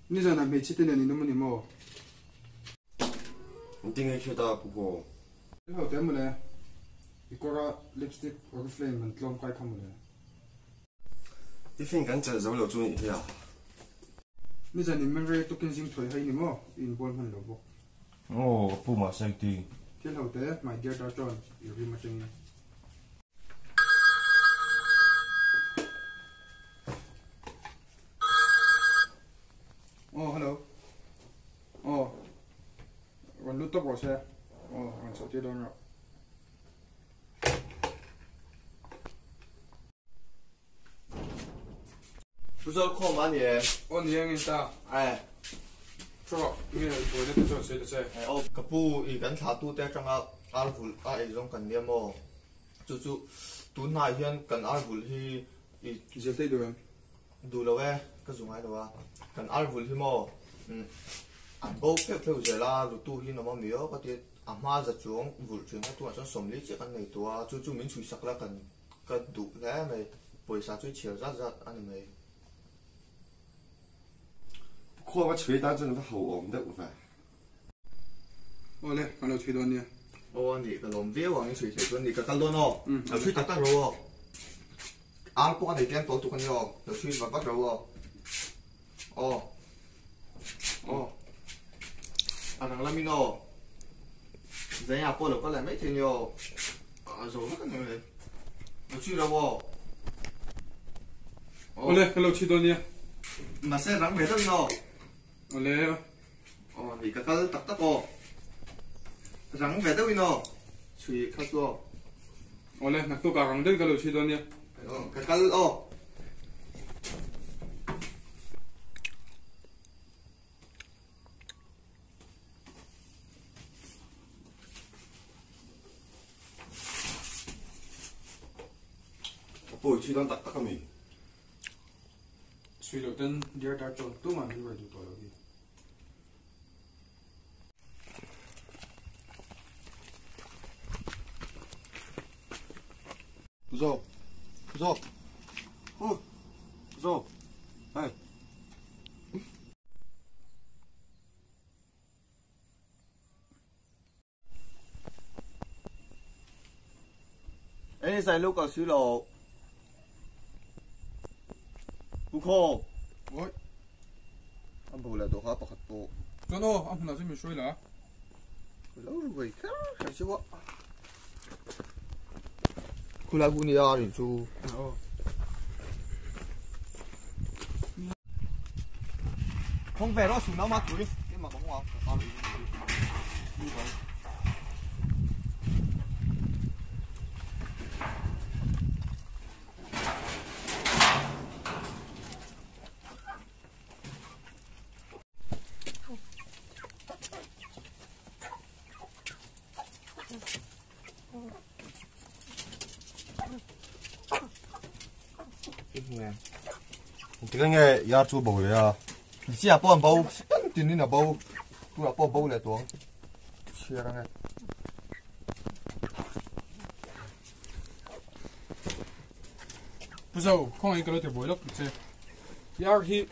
你在那没吃点你那么你么？你顶下去打不过。你好点么嘞？你过个 lipstick 或个 flame มันลงไปคำ么嘞？你finกันจะ走了注意呀。你在你们这都更新退黑你么？因波มัน了不？哦，不嘛晒地。ที่เราแต่ my dear John อยู่ที่มาจริงอ๋อ hello อ๋อวันรู้ตัวบ่ใช่อ๋อวันเสาร์ที่โดนเรา不知道看嘛你？哦你ยังไงตา哎。ชอบมีอะไรตัวเล็กตัวเสียดาย哎哦，可不，伊跟他拄得张个阿尔夫啊，一种概念么？就拄那天跟阿尔夫去，伊其實對對拄了喂，个种喺度啊，跟阿尔夫去么？安保漂些啦，就拄去那么没有，嗰啲阿媽就種活全喺度話想送呢隻緊嚟到啊，就面吹實啦，跟拄咧咪背晒最潮日安尼咪。看我吹打真係好惡得唔快。哦咧，我哋吹到呢。哦，你個龍標王你吹吹咗你個得咯咯，又吹得得咯喎。啱幫你點到讀緊喎，又吹乜乜咗喎。哦，哦，啊能啦咪咯，人家播了過來沒聽喲，啊肉那個能嚟，又吹了喎。哦咧，我哋吹到呢。mà sẽ rắn về thân nó. Ole. Thì cái tắc tắc cô. Rắn về đâu nó. Suy khát cô. Ole, nãy tôi cả rắn đến cái lối suy đoán nhé. Cái ô. Ôi, suy đoán tắc tắc mình. Suy đầu tiên dia đã chọn tôi mà như vậy được rồi. Zo, zo, zo, hey. Ê, xài lúc ở xứ lộ. Bố khô. Ôi. Anh bố là đồ hóa bọc hạt bộ. Cho nó, ông nào sẽ mình suy là. Lâu rồi, khá chứ ạ. Kula gunia rin chú. Không về đó xuống nó mắt túi. Cái mà bóng hoa. Đi vậy. Cái nghe ya chú bầu đấy à, chỉ là bao bầu, tiền đi là bầu, tôi là bao bầu này tuồng, chia ra nghe. Bây giờ không ai có thể bồi lấp chứ, ya khi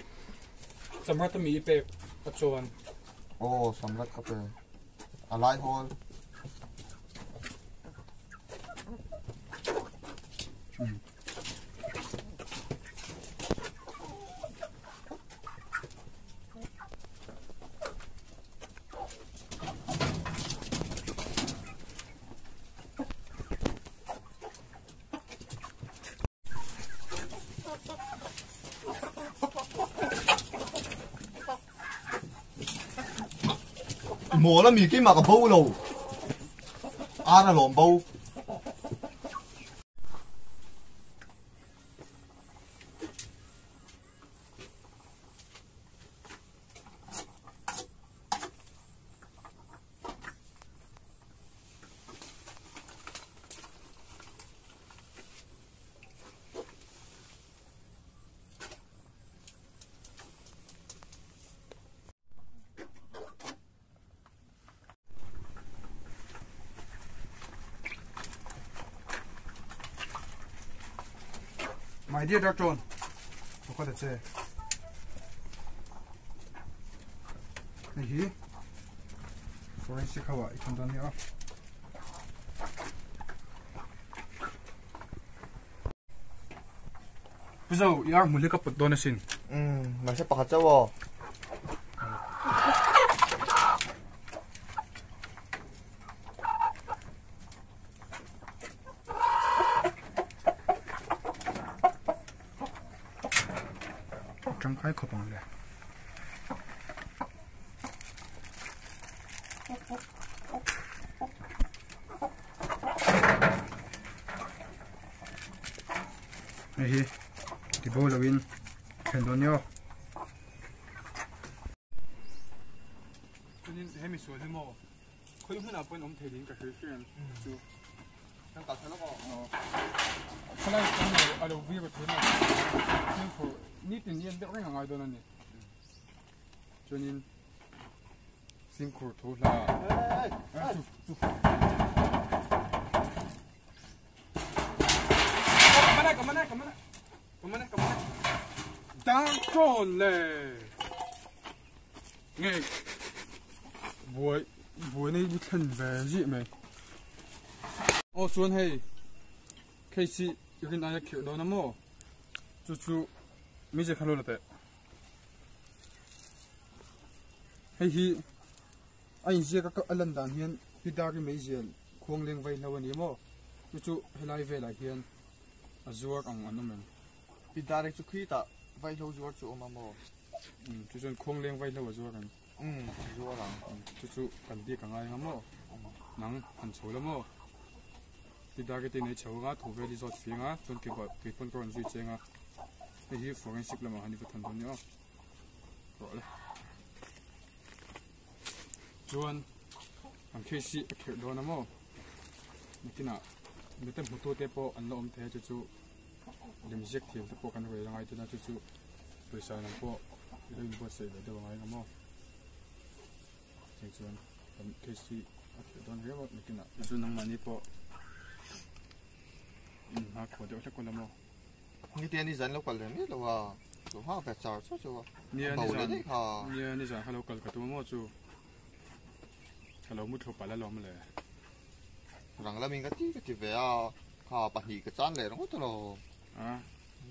sắm hết tấm mì bẹp bắt cho anh. Ồ, sắm lát cà phê, à lại thôi. Mùa nó mì cái mà cái bầu lù, là lồng bầu. My dear Dr. John, what did it say? Này hí forensic hawa ikan dan ya. Bây giờ yar muli ka put donasin. Mà sẽ bạc cháu Trăng khai khổ bằng lẹ. Này hí thì bố là win khen đón nhau. Cho nên em mình xuống đi mò. Khối hôm nào bên ông thầy đến cả cái chuyện chú. Đang cắt nó có. Cái này cái này ở đâu biết cái thế nào. Nhưng khổ nít tiền yên đỡ cái hàng ngày đó này. Cho nên xin khổ thôi là. Chú. Cầm này. Đang tròn lệ. Nghe. Buổi này đi thân về gì mày? Ô xuân hay. Casey, 여긴 아예 너나 뭐. chú 미제 칼로라데. Hay anh giờ các anh đàn hiền pidari mấy giờ khuôn lên vay lâu nhiều mò. Chú helai về lại hiền. Azure ang ano men. Pidari chú khi ta vay lâu chú chú mà mò. Chú chọn khuôn lên vay lâu Azure kan. Chú là. Chú cần đi cả ngày lắm mò. Nắng hẳn xấu lắm mò. Pidari tên này xấu ngã thủ về đi dọn phiền ngã chọn kịp cái phân còn duy trì ngã. Cái gì forensic là mà hắn đi vào thành nhá. Rồi đấy. Chuan ang Casey akir do na mo. Nakina mitem huto te po an lom the chu limjek thiam te po kan we rangai tu na chu pesa na po rin po se de wangai na mo. Chuan ang Casey akir do na mo nakina chu nang mani po. Ha ko de ko na mo. Ni tiền đi dẫn lúc còn lên biết là vào chỗ hoa vẹt sào số chỗ bầu đấy hả? Nia ni giờ hello kal ka tu mo chu. Hello mut thop pala lom le. Rằng là mình cái về à bạch hỉ cái chán này nó có thôi à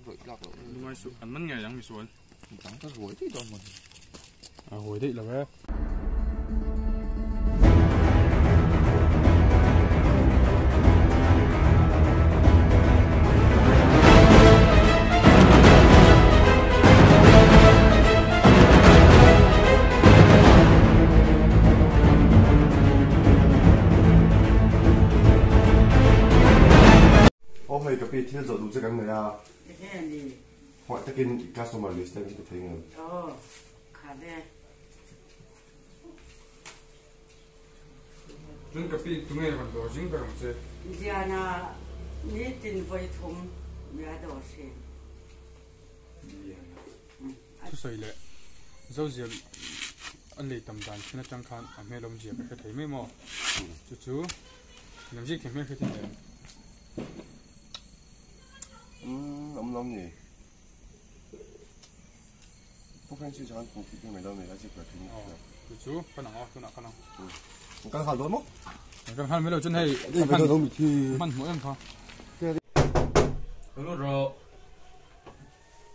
rồi lạc rồi. Nhưng mà ăn mắm ngày đang bị xuống. Chẳng có ruồi thì đâu mà. À ruồi đấy là bé. Hey, kapit hill zo du che kan ya. Hoi takin customer list ta tu thing. Oh, khade. Jun kapit tu ngai ban do jing ka ram che. Diana ni tin voi thum ya do se. Su sai le. Zo zel an le tam dan khina chang khan a me lom ji ka thei me mo. Chu nam ji ke me khe tin le. Nóng nhỉ. Bốc lên chưa chán cùng cái mày đâu mày đã chụp được cái. Chú, cái nào cái nào. Căng hẳn luôn mốc. Căng hẳn mới đầu chân hay. Đi bây giờ đâu bị thì. Mình mỗi em thôi. Đúng rồi.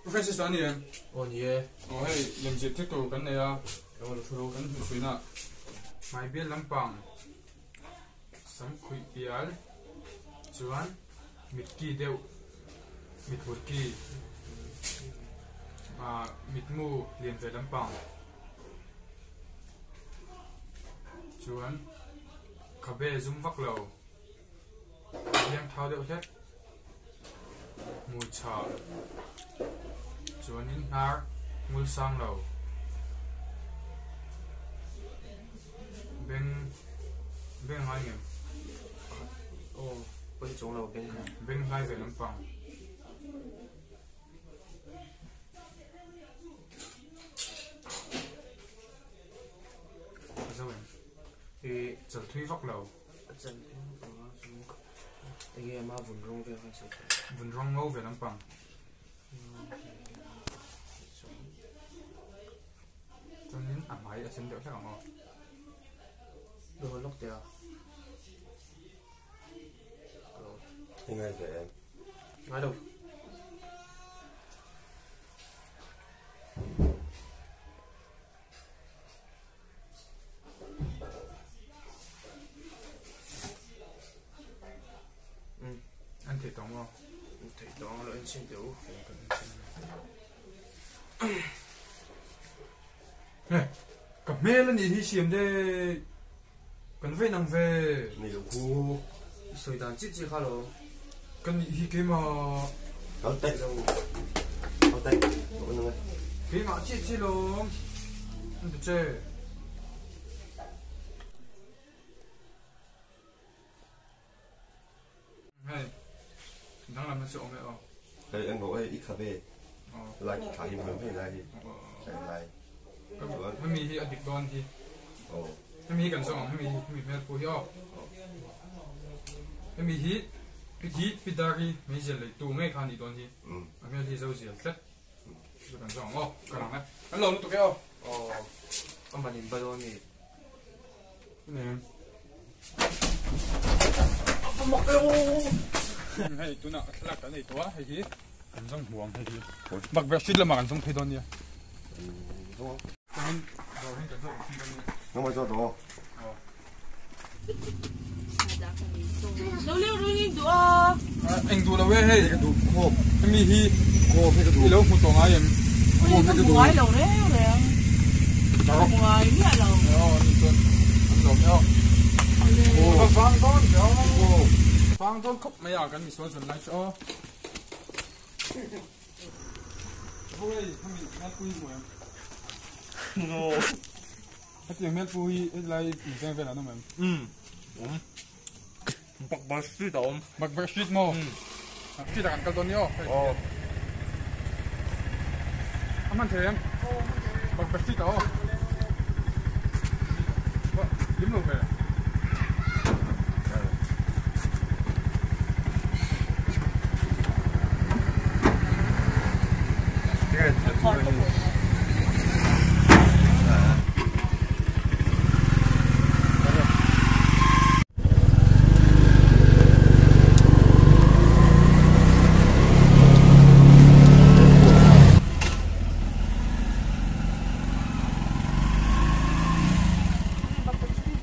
Professor Sunny em. Yeah. Hey, làm gì tiếp tục cái này à? Rồi là thu cái suy nè. Mai biết lắm bằng. Sắm khuy pial. Chuan. Mít kỳ đều. Mít hột kỳ. Mít mu liền về lắm bằng. Chuan. Cà bê zoom vắc lầu. Liêm thao đều hết. Mùi trà. Chuan in har ngul sang lầu. Bên hai nghìn. Bên chỗ lầu Bên hai về lắm bằng. Sao vậy? Thì chợt thuy vóc lầu. Anh mà vườn rong về hay sao? Vườn rong ngô về lắm bằng. Cho nên máy ở sân đỡ chắc không? Đồ lúc đấy à? Thế ngay vậy em. Ngay đâu? Anh thể tổng không? Thấy đó là anh xin đủ. Nè, cầm mê lên thì xiêm thế cần phải nằm về Này là khu Sôi đàn chít chít khá lắm. cần thì cái mà có tay đâu. Có tay. Có nữa. cái mà chết luôn anh được chơi hay đang làm cái sổ mẹ không? Đây anh bảo ít cà phê. Lại khải mình phải lại chạy lại.ไม่มีที่อดีตก่อนที่ Ồ. ไม่มีกันสองไม่มีแม่ปุยอ้อไม่มีที่พิดารีไม่ใช่เลยตัวไม่คันอีกตอนที่ไม่มีที่เจ้าเสียเสร็จกันสองอ้อกระหล่ำไหมอันเราตัวแก้ว Ông bà nhìn bao nhiêu nhỉ? นี่ Một cái ô. ให้ตัวน่ะหลักกันไอ้ตัวให้ที่กันสองห่วงให้ที่บักแบบชิดละมากันสองที่ตอนนี้ Đúng không? กันเราให้กันสองที่ตอนนี้ Nó mà cho đó. Đâu liêu đôi nhìn tụi anhดูแล้วเว้ยเฮ้ย Cái đủ khô. ไม่มีที่ Khô cái đủ. ที่แล้วคุณตัวง่ายยัง Ôi, nó cũng ngoài lầu đấy rồi à. Đó. Ngoài nhẹ lầu. อ๋อนี่ตัวหลงเนี่ยโอ้ฟังต้นเดี๋ยวฟังต้นคบไม่อยากกันมีส่วนไลฟ์อ๋อเฮ้ยทำไมแม่ปุ้ยหมด Nó. ถ้าเตียงแม่ปุ้ยอะไรมีแฟนแล้วน้องแม่ Bọc bọc suy đổm. บักเบอร์ชิดโม่ที่ต่างกันตัวนี้อ๋อมันเทียมบักเบอร์ชิดอ๋อยิ้มลงไป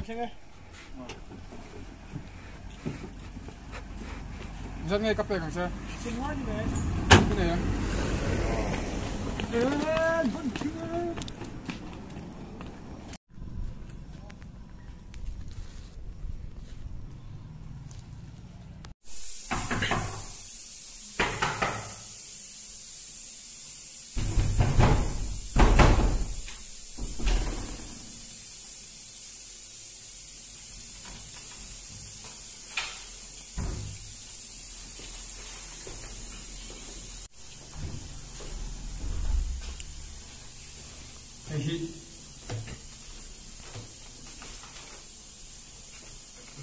Cái này là rất ngay cặp càng xe Xin ngon vậy. cái này em vẫn chưa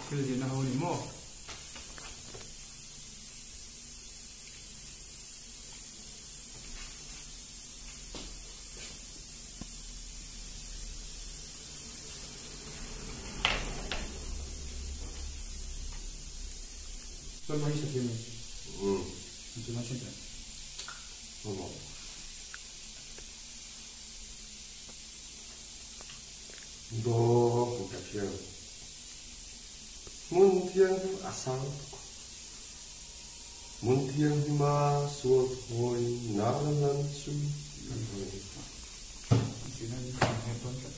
cái gì nó hôi mồ Tôi nói sự kiện này. Tôi nói chuyện này. Đó cũng đẹp chưa? Muốn thiên thì asal, muốn thiên thì mà suốt hồi nào lần suy. Chỉ nên nghe tuân cái.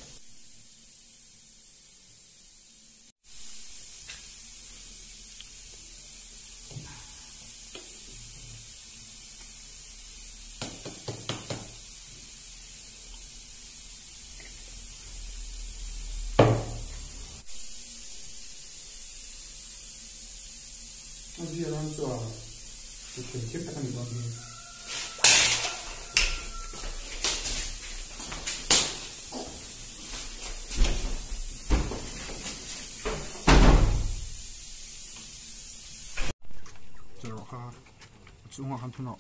Gì là nó tỏa cái chiếc cái thằng con gì rồi ha chúng ta ăn thun nào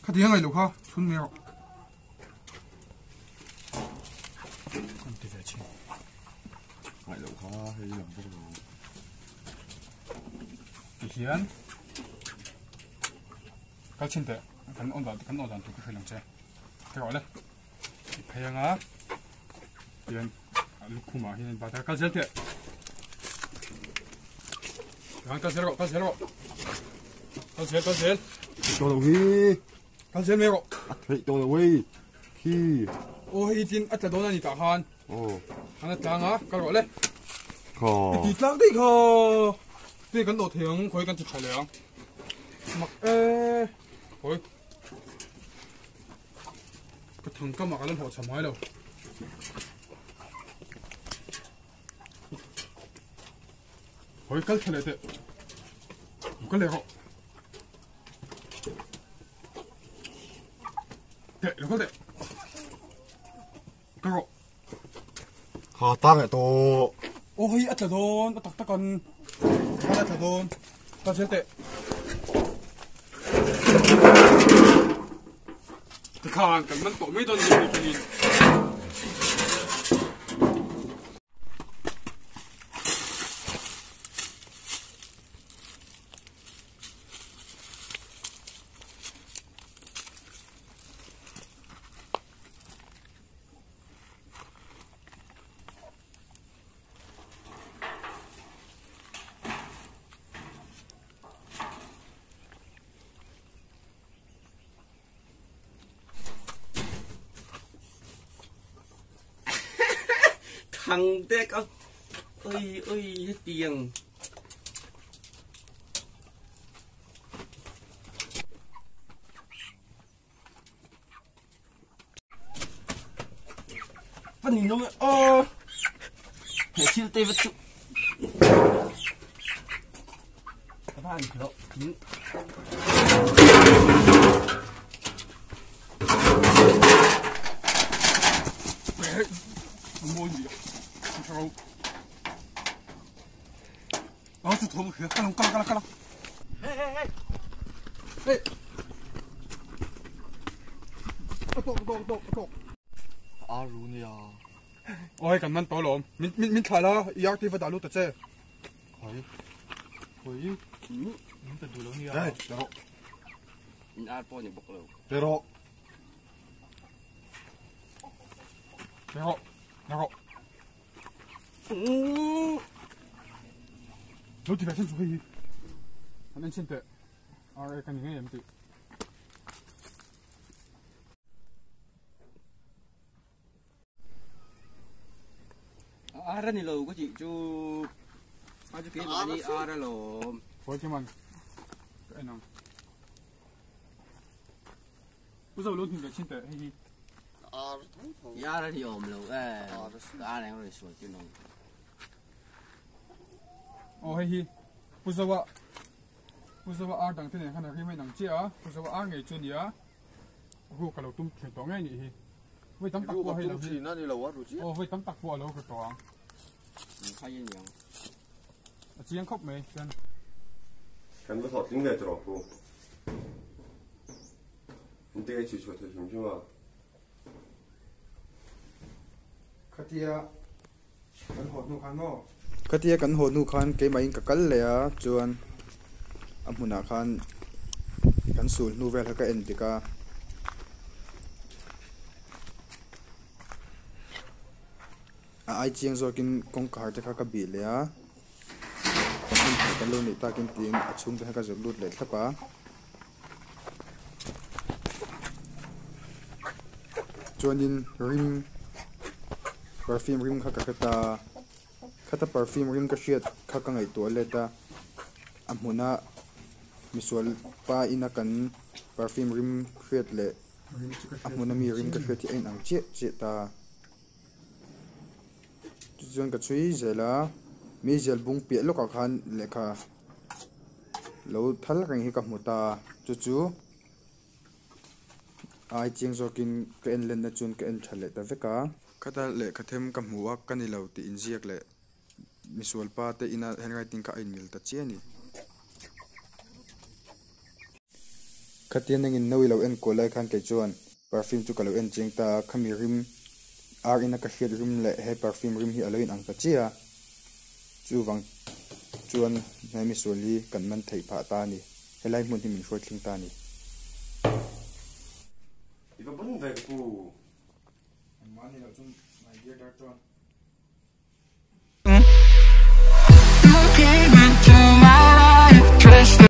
cái tiếng này được ha thun mèo hay làm bốc rồi hiền cái chuyện đấy kan ổn định tụi cái làm chơi cái gọi là phải ngã hiền lúc mà hiền bắt đầu cái gì thế cái gì cho đầu hi cái gì mấy thấy cho đầu hi hi ôi tin ở đâu này cả han anh ta ngã cái gọi là khò đi lang đi khò đi cái đầu tiếng khối cái chụp chạy lượng mặc khối cái thằng cái mặc cái họ chầm hay đâu khối cái thế này thế cái này họ thế nó cái họ khò tăng lại to ôi ở đâu tắc con ở đâu ta sẽ thế看，根本都没到你那里。thằng tê có ơi hết tiền phần nhìn nó hệ siêu tê vật dụng các bạn hiểu mua gì sao tôi thua một khía căng hey luôn ya ôi cần mình tối lộn mình thay là yak thì phải đào lút chứ hỏi mình tự đào lút nha đây đó mình ăn po những bọc lẩu đó lút thì phải xin số gì anh xin tệ cái này em tự ra này lẩu có chị chú bao nhiêu cái mà đi ra lẩu phối cho mình cái nào bây giờ lút thì phải xin tệ hay gì ra thì ổn lẩu ra này rồi sửa chứ nó hay gì bây giờ ăn đằng thế này khăn là khi mấy đằng chia bây giờ ăn ngày chuột nhỉ hu cả lẩu tung chuyển tống ngay nhỉ với tấm tắc qua hay là gì nó đi lâu quá rồi chứ với tấm tắc qua lẩu cái tòa khai nhiên nhiều chỉ ăn khóc mày chân 간도 더 띵내더라고 근데 주저 더 힘주마 cái tia cắn hồn nu khan cái máy cả cắn lẻ chuan amuna khan cắn sủi nu về là cái entika ai chiang zo kin kong kar te kha ka bi le a kan lo ni ta kin ting achung te ka zok lut le thapa chuanin rim perfume rim kha khata perfume rim ka shiat kha ka ngai to le ta amuna misual pa ina kan perfume rim shiat le amuna mi rim ka shiat ti ein ang che ta chuan ka chui zela mi zel bung pi lo ka khan lekha lo thal rang hi ka muta chu ai chiang zokin ka en len na chun ka en thale ta veka khata le khathem ka muwa kani lo ti injiak le misual pa te ina handwriting ka in mil ta chiani khatian ngin noi lo en ko lai khan ke chuan perfume chu ka lo en ching ta khami rim ar ina ka hiat rim le he perfume rim hi aloin ang ta chia chu wang chuan nai mi suali kan man thei pha ta ni helai mun hi min hruai thling ta ni Iba bun ve ku. mani lo chung mai dia dar chuan